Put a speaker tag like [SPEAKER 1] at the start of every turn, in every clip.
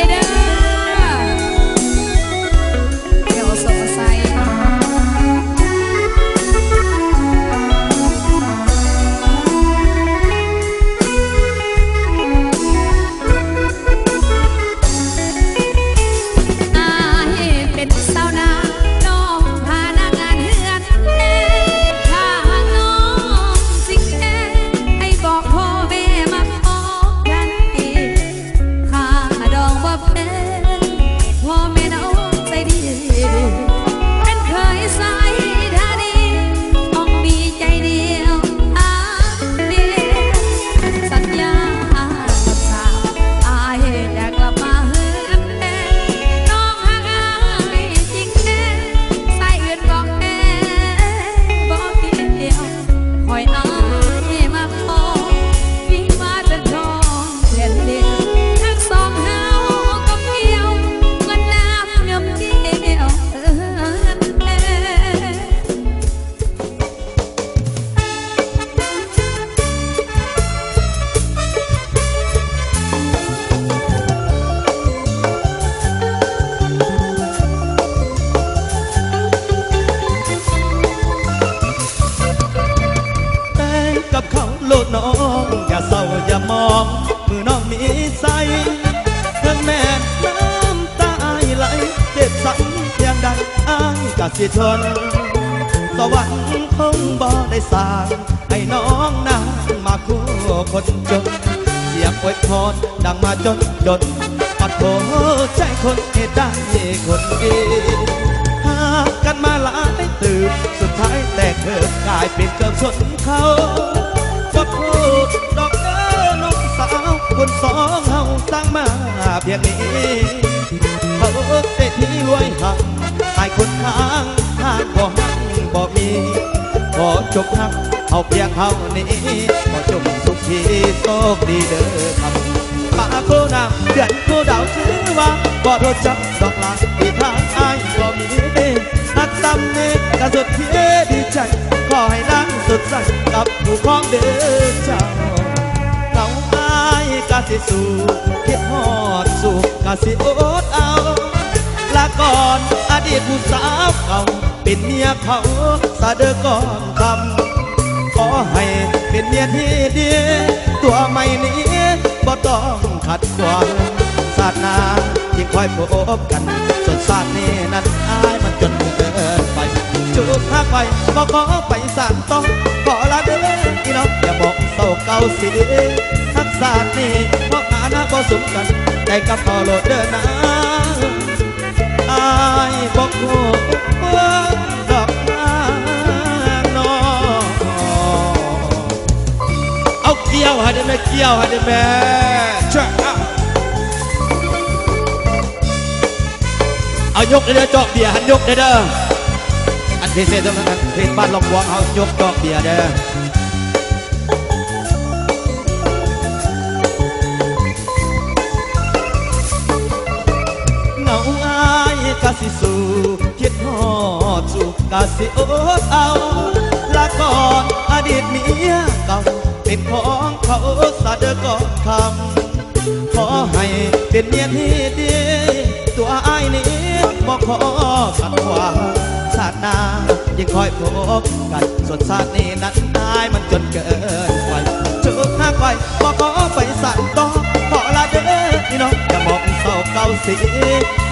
[SPEAKER 1] เด้อเดี๋ยวสดใสเป็นสาวนาน้องพานักงานเฮือนถ้าหากน้องสิแค่ให้บอกพ่อแม่มาพอกันอีกข้าดองบ่เป็นพ่อแม่น้องใจดีเป็นเคยสายท่าดีต้องมีใจเดียวเดียวสัญญากับสาวอายอยากกลับมาเฮือนน้องหากอายจริงแน่สายอื่นบอกแน่บอกเดียวคอยอายมาพอวิ่งมาจนทองเปลี่ยนเดียวทั้งสองเฮาก็เกี่ยวเหมือนน้ำเงียบเกี่ยว
[SPEAKER 2] แต่กับเขาโลดน้องอย่าเศร้าอย่ามองมือน้องมีใสเพื่อนแม่น้ำตาอายไหลเจ็บสันเพียงใดอายกะสิทนสวรรค์คงบ่ได้สร้างให้น้องนั้นมาคู่คนจนเสียงอวยพรดังมาจนปัดโผใจคนเหตุได้คนดีหากกันมาหลายตื่นสุดท้ายแตกเถิดกลายเป็นเกือบชนเขาก็พูดดอกเด้อน้องสาวคนสองเฮาตั้งมาเพียงนี้เขาเศรษฐีรวยหักให้คนข้างทางบ่หักบ่มีขอจบหักเอาเพียงเท่านี้ขอจงสุขีโชคดีเด้อครับป่าโคน้ำเดือนโคดาวชื่อว่าบ่รถจับดอกลาที่ทางอายบ่มีหักซ้ำนี้กระสุดที่ดีใจขอให้นางสุดใสกับผู้ครองเด้อเจ้าเขาอายกะสิสู้คิดฮอดสู้กะสิอดเอาลาก่อนอดีตผู้สาวเก่าเป็นเมียเขาสะเด้อก่อนคำขอให้เป็นเมียที่ดีตัวใหม่นี้บ่ต้องขัดขวางศาสนาที่คอยพบกันส่วนศาสตร์นี้นั้นอายมันจนเกินไปจูบหักไปบ่ขอไปสานต้องขอลาเด้อพี่น้องอย่าบอกเศร้าเก่าสิทักศาสตร์นี้เพราะฐานะบ่สมกันได้กับพอโลดเด้อนะอายบอกโง่ดอกนางนอเอาเกี่ยวให้ได้ไหมเกี่ยวให้ได้ไหมช่วยเอายกเด้อจอกเบียร์หันยกเด้ออันเพเซตรงนั้นเพจบ้านลองวางเอายกจอกเบียร์เด้อเงาอายกะสิสู้คิดฮอดสู้กะสิอดเอาลาก่อนอดีตเมียเก่าเป็นของเขาสะเด้อก่อนคำขอให้เป็นเมียที่ดีตัวอายนี้บ่ขอขัดขวางศาสนายังคอยพบกันส่วนศาสตร์นี้นั้นอายมันจนเกินไปจุกหักไปบ่ขอไปสั่นต่อขอลาเด้อพี่น้องอย่ามองเศร้าเก่าสิ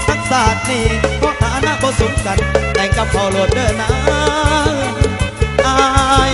[SPEAKER 2] ทักศาสตร์นี้เพราะฐานะบ่สมกันแต่งกับพ่อโลดเด้อนะอาย